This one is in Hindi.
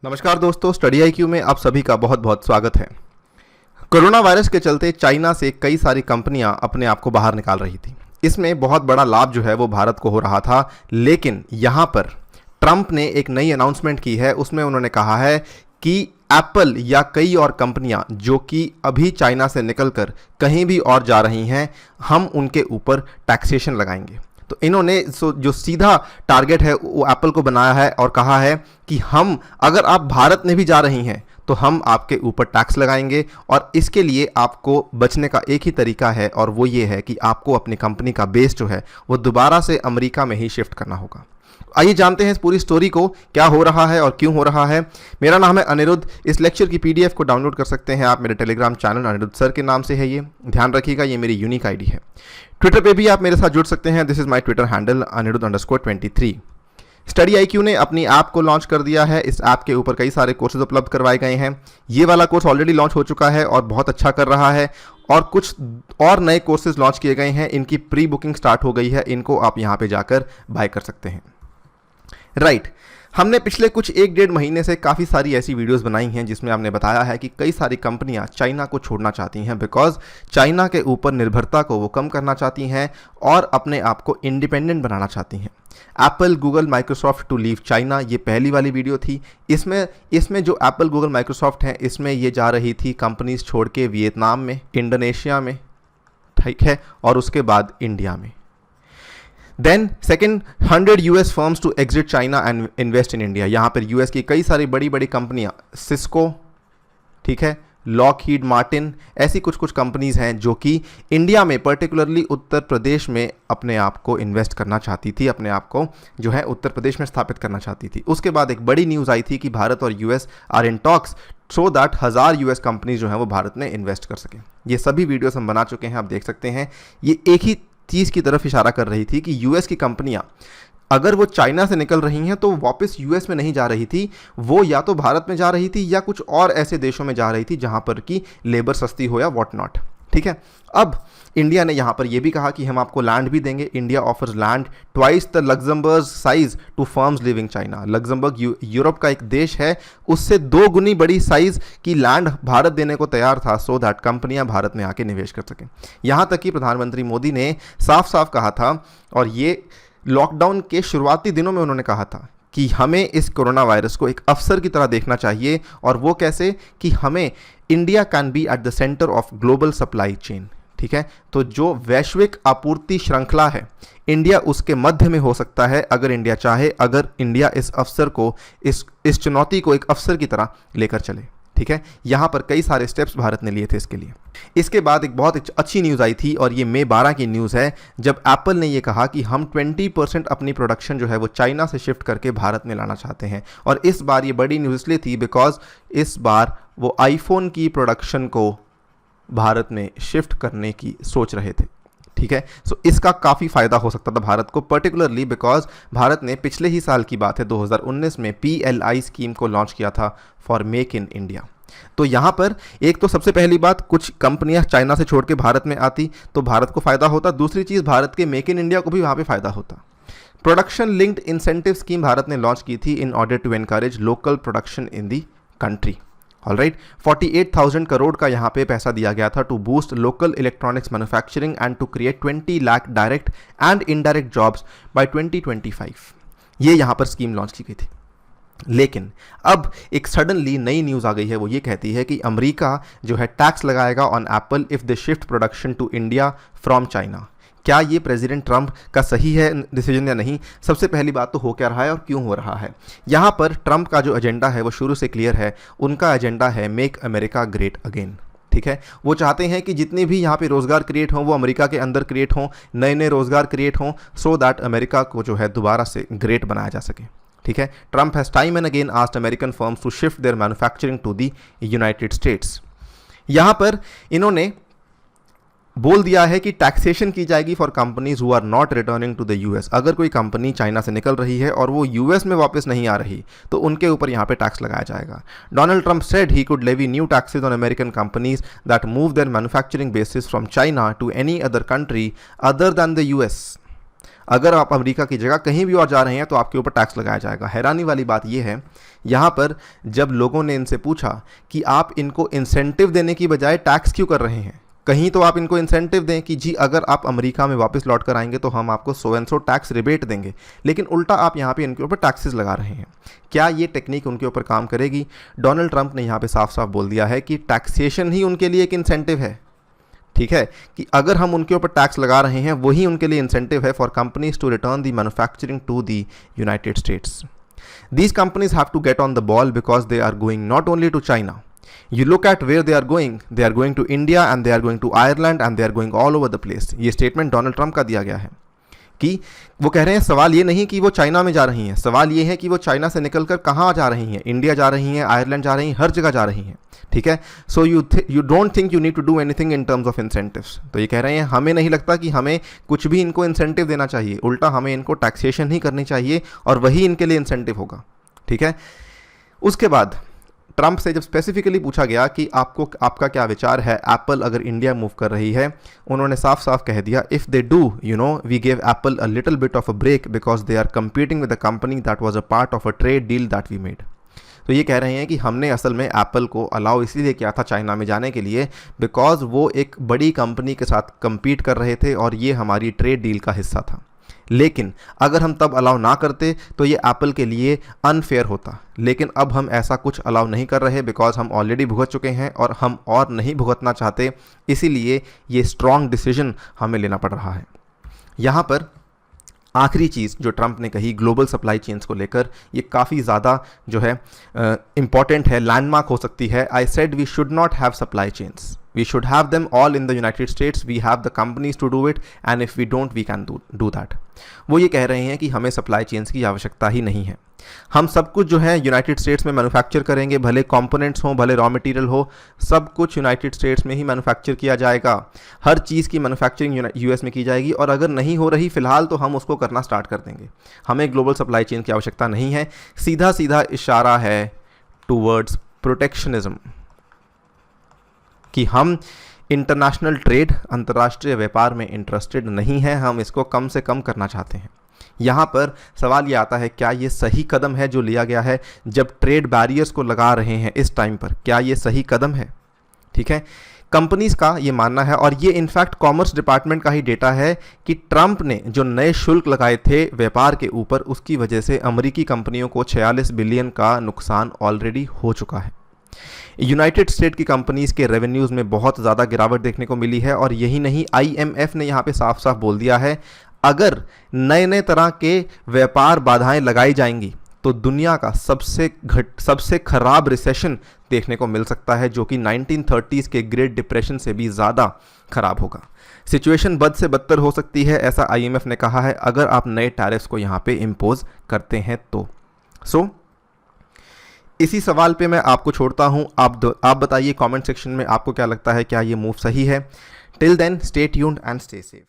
नमस्कार दोस्तों, स्टडी IQ में आप सभी का बहुत बहुत स्वागत है। कोरोना वायरस के चलते चाइना से कई सारी कंपनियां अपने आप को बाहर निकाल रही थी। इसमें बहुत बड़ा लाभ जो है वो भारत को हो रहा था, लेकिन यहाँ पर ट्रंप ने एक नई अनाउंसमेंट की है। उसमें उन्होंने कहा है कि एप्पल या कई और कंपनियां जो कि अभी चाइना से निकलकर कहीं भी और जा रही हैं, हम उनके ऊपर टैक्सेशन लगाएंगे। तो इन्होंने जो सीधा टारगेट है वो एप्पल को बनाया है और कहा है कि हम अगर आप भारत में भी जा रही हैं तो हम आपके ऊपर टैक्स लगाएंगे, और इसके लिए आपको बचने का एक ही तरीका है और वो ये है कि आपको अपनी कंपनी का बेस जो है वो दोबारा से अमेरिका में ही शिफ्ट करना होगा। आइए जानते हैं इस पूरी स्टोरी को, क्या हो रहा है और क्यों हो रहा है। मेरा नाम है अनिरुद्ध। इस लेक्चर की PDF को डाउनलोड कर सकते हैं आप मेरे टेलीग्राम चैनल अनिरुद्ध सर के नाम से है। ये ध्यान रखिएगा, ये मेरी यूनिक ID है। ट्विटर पे भी आप मेरे साथ जुड़ सकते हैं। This is my Twitter handle Aniruddh_23। Study IQ ने अपनी ऐप को लॉन्च कर दिया है। इस ऐप के ऊपर कई सारे कोर्सेज उपलब्ध करवाए गए हैं। ये वाला कोर्स ऑलरेडी लॉन्च हो चुका है और बहुत अच्छा कर रहा है, और कुछ और नए कोर्सेज लॉन्च किए गए हैं। इनकी प्री बुकिंग स्टार्ट हो गई है, इनको आप यहाँ पे जाकर बाय कर सकते हैं। राइट, हमने पिछले कुछ 1-1.5 महीने से काफ़ी सारी ऐसी वीडियोस बनाई हैं जिसमें हमने बताया है कि कई सारी कंपनियां चाइना को छोड़ना चाहती हैं, बिकॉज चाइना के ऊपर निर्भरता को वो कम करना चाहती हैं और अपने आप को इंडिपेंडेंट बनाना चाहती हैं। Apple, Google, Microsoft to leave China, ये पहली वाली वीडियो थी। इसमें जो एप्पल, गूगल, माइक्रोसॉफ्ट हैं, इसमें ये जा रही थी कंपनीज छोड़ के वियतनाम में, इंडोनेशिया में, ठीक है, और उसके बाद इंडिया में। Then second, 100 US firms to exit China and invest in India. यहाँ पर US की कई सारी बड़ी बड़ी कंपनियाँ, सिस्को, ठीक है, लॉकहीड मार्टिन, ऐसी कुछ कंपनीज हैं जो कि इंडिया में, पर्टिकुलरली उत्तर प्रदेश में अपने आप को इन्वेस्ट करना चाहती थी, अपने आप को जो है उत्तर प्रदेश में स्थापित करना चाहती थी। उसके बाद एक बड़ी न्यूज़ आई थी कि भारत और US are in talks so that 1000 US companies जो हैं वो भारत में इन्वेस्ट कर सकें। ये सभी वीडियोस हम बना चुके हैं, आप देख सकते हैं। ये एक ही चीज़ की तरफ इशारा कर रही थी कि US की कंपनियां अगर वो चाइना से निकल रही हैं तो वापस US में नहीं जा रही थी, वो या तो भारत में जा रही थी या कुछ और ऐसे देशों में जा रही थी जहां पर कि लेबर सस्ती हो या वॉट नॉट, ठीक है। अब इंडिया ने यहाँ पर यह भी कहा कि हम आपको लैंड भी देंगे। India offers land twice the Luxembourg size to firms leaving China. Luxembourg Europe का एक देश है, उससे 2 गुनी बड़ी साइज की लैंड भारत देने को तैयार था, सो दैट कंपनियां भारत में आके निवेश कर सकें। यहाँ तक कि प्रधानमंत्री मोदी ने साफ साफ कहा था, और ये लॉकडाउन के शुरुआती दिनों में उन्होंने कहा था कि हमें इस कोरोना वायरस को एक अवसर की तरह देखना चाहिए। और वो कैसे, कि हमें India can be at the centre of global supply chain, ठीक है। तो जो वैश्विक आपूर्ति श्रृंखला है, इंडिया उसके मध्य में हो सकता है अगर इंडिया चाहे, अगर इंडिया इस अवसर को, इस चुनौती को एक अवसर की तरह लेकर चले, ठीक है। यहाँ पर कई सारे स्टेप्स भारत ने लिए थे इसके लिए। इसके बाद एक बहुत अच्छी न्यूज़ आई थी, और ये मई 12 की न्यूज़ है, जब एप्पल ने ये कहा कि हम 20% अपनी प्रोडक्शन जो है वो चाइना से शिफ्ट करके भारत में लाना चाहते हैं। और इस बार ये बड़ी न्यूज़ इसलिए थी बिकॉज इस बार वो आईफोन की प्रोडक्शन को भारत में शिफ्ट करने की सोच रहे थे, ठीक है। सो इसका काफ़ी फ़ायदा हो सकता था भारत को, पर्टिकुलरली बिकॉज भारत ने पिछले ही साल की बात है 2019 में PLI स्कीम को लॉन्च किया था फॉर मेक इन इंडिया। तो यहाँ पर एक तो सबसे पहली बात, कुछ कंपनियां चाइना से छोड़ के भारत में आती तो भारत को फ़ायदा होता। दूसरी चीज़, भारत के मेक इन इंडिया को भी वहाँ पे फ़ायदा होता। Production linked incentive scheme Bharat ने लॉन्च की थी in order to encourage local production in the country. Alright, 48,000 crore का यहाँ पे पैसा दिया गया था to boost local electronics manufacturing and to create 20 lakh direct and indirect jobs by 2025। ये यहाँ पर स्कीम लॉन्च की गई थी। लेकिन अब एक सडनली नई न्यूज़ आ गई है, वो ये कहती है कि अमेरिका जो है टैक्स लगाएगा on Apple if they shift production to India from China. क्या ये प्रेसिडेंट ट्रंप का सही है डिसीजन या नहीं? सबसे पहली बात तो हो क्या रहा है और क्यों हो रहा है। यहाँ पर ट्रंप का जो एजेंडा है वो शुरू से क्लियर है। उनका एजेंडा है मेक अमेरिका ग्रेट अगेन, ठीक है। वो चाहते हैं कि जितने भी यहाँ पे रोज़गार क्रिएट हों वो अमेरिका के अंदर क्रिएट हों, नए नए रोज़गार क्रिएट हों, सो दैट अमेरिका को जो है दोबारा से ग्रेट बनाया जा सके, ठीक है। Trump has time and again asked American firms to shift their manufacturing to the United States. यहाँ पर इन्होंने बोल दिया है कि टैक्सेशन की जाएगी for companies who are not returning to the US। अगर कोई कंपनी चाइना से निकल रही है और वो US में वापस नहीं आ रही तो उनके ऊपर यहाँ पे टैक्स लगाया जाएगा। Donald Trump said he could levy new taxes on American companies that move their manufacturing bases from China to any other country other than the US। अगर आप अमेरिका की जगह कहीं भी और जा रहे हैं तो आपके ऊपर टैक्स लगाया जाएगा। हैरानी वाली बात यह है यहाँ पर, जब लोगों ने इनसे पूछा कि आप इनको इंसेंटिव देने की बजाय टैक्स क्यों कर रहे हैं, कहीं तो आप इनको इंसेंटिव दें कि जी अगर आप अमेरिका में वापस लौट कर आएंगे तो हम आपको so and so tax rebate देंगे, लेकिन उल्टा आप यहाँ पे इनके ऊपर टैक्सेस लगा रहे हैं। क्या ये टेक्निक उनके ऊपर काम करेगी? डोनाल्ड ट्रंप ने यहाँ पे साफ साफ बोल दिया है कि टैक्सेशन ही उनके लिए एक इंसेंटिव है। ठीक है, कि अगर हम उनके ऊपर टैक्स लगा रहे हैं वही उनके लिए इंसेंटिव है for companies to return the manufacturing to the United States. These companies have to get on the ball because they are going not only to China. You look at where they are going to India and they are going to Ireland and they are going all over the place. ये स्टेटमेंट डोनाल्ड ट्रंप का दिया गया है कि वो कह रहे हैं सवाल ये नहीं कि वो चाइना में जा रही हैं, सवाल ये है कि वो चाइना से निकलकर कहाँ जा रही हैं, इंडिया जा रही हैं, आयरलैंड जा रही हैं, हर जगह जा रही हैं। ठीक है, so you don't think you need to do anything in terms of incentives. तो ये कह रहे हैं हमें नहीं लगता कि हमें कुछ भी इनको इंसेंटिव देना चाहिए, उल्टा हमें इनको टैक्सेशन ही करनी चाहिए और वही इनके लिए इंसेंटिव होगा। ठीक है, उसके बाद ट्रंप से जब स्पेसिफिकली पूछा गया कि आपका क्या विचार है एप्पल अगर इंडिया मूव कर रही है, उन्होंने साफ साफ कह दिया if they do we give Apple a little bit of a break because they are competing with a company that was a part of a trade deal that we made. तो ये कह रहे हैं कि हमने असल में एप्पल को अलाउ इसीलिए किया था चाइना में जाने के लिए बिकॉज वो एक बड़ी कंपनी के साथ compete कर रहे थे और ये हमारी ट्रेड डील का हिस्सा था। लेकिन अगर हम तब अलाउ ना करते तो ये एप्पल के लिए अनफेयर होता, लेकिन अब हम ऐसा कुछ अलाउ नहीं कर रहे बिकॉज हम ऑलरेडी भुगत चुके हैं और हम और नहीं भुगतना चाहते, इसीलिए ये स्ट्रॉन्ग डिसीजन हमें लेना पड़ रहा है। यहाँ पर आखिरी चीज़ जो ट्रंप ने कही ग्लोबल सप्लाई चेन्स को लेकर, ये काफ़ी ज़्यादा जो है इम्पॉर्टेंट है, लैंडमार्क हो सकती है। I said we should not have supply chains, we should have them all in the United States, we have the companies to do it and if we don't we can do that। वो ये कह रहे हैं कि हमें सप्लाई चेन्स की आवश्यकता ही नहीं है, हम सब कुछ जो है यूनाइटेड स्टेट्स में मैन्युफैक्चर करेंगे, भले कंपोनेंट्स हों भले रॉ मटेरियल हो, सब कुछ यूनाइटेड स्टेट्स में ही मैन्युफैक्चर किया जाएगा, हर चीज़ की मैन्युफैक्चरिंग यूएस में की जाएगी और अगर नहीं हो रही फ़िलहाल तो हम उसको करना स्टार्ट कर देंगे, हमें ग्लोबल सप्लाई चेन की आवश्यकता नहीं है। सीधा सीधा इशारा है टूवर्ड्स प्रोटेक्शनिज्म कि हम इंटरनेशनल ट्रेड अंतर्राष्ट्रीय व्यापार में इंटरेस्टेड नहीं हैं, हम इसको कम से कम करना चाहते हैं। यहाँ पर सवाल ये आता है क्या ये सही कदम है जो लिया गया है जब ट्रेड बैरियर्स को लगा रहे हैं इस टाइम पर, क्या ये सही कदम है? ठीक है, कंपनीज का ये मानना है और ये इनफैक्ट कॉमर्स डिपार्टमेंट का ही डेटा है कि ट्रंप ने जो नए शुल्क लगाए थे व्यापार के ऊपर उसकी वजह से अमेरिकी कंपनियों को 46 बिलियन का नुकसान ऑलरेडी हो चुका है। यूनाइटेड स्टेट की कंपनीज़ के रेवेन्यूज़ में बहुत ज़्यादा गिरावट देखने को मिली है और यही नहीं, IMF ने यहाँ पे साफ साफ बोल दिया है अगर नए नए तरह के व्यापार बाधाएं लगाई जाएंगी तो दुनिया का सबसे खराब रिसेशन देखने को मिल सकता है जो कि 1930s के ग्रेट डिप्रेशन से भी ज़्यादा खराब होगा। सिचुएशन बद से बदतर हो सकती है, ऐसा IMF ने कहा है अगर आप नए टैरिफ्स को यहाँ पे इम्पोज करते हैं तो। इसी सवाल पे मैं आपको छोड़ता हूँ, आप बताइए कमेंट सेक्शन में आपको क्या लगता है, क्या ये मूव सही है? Till then stay tuned and stay safe.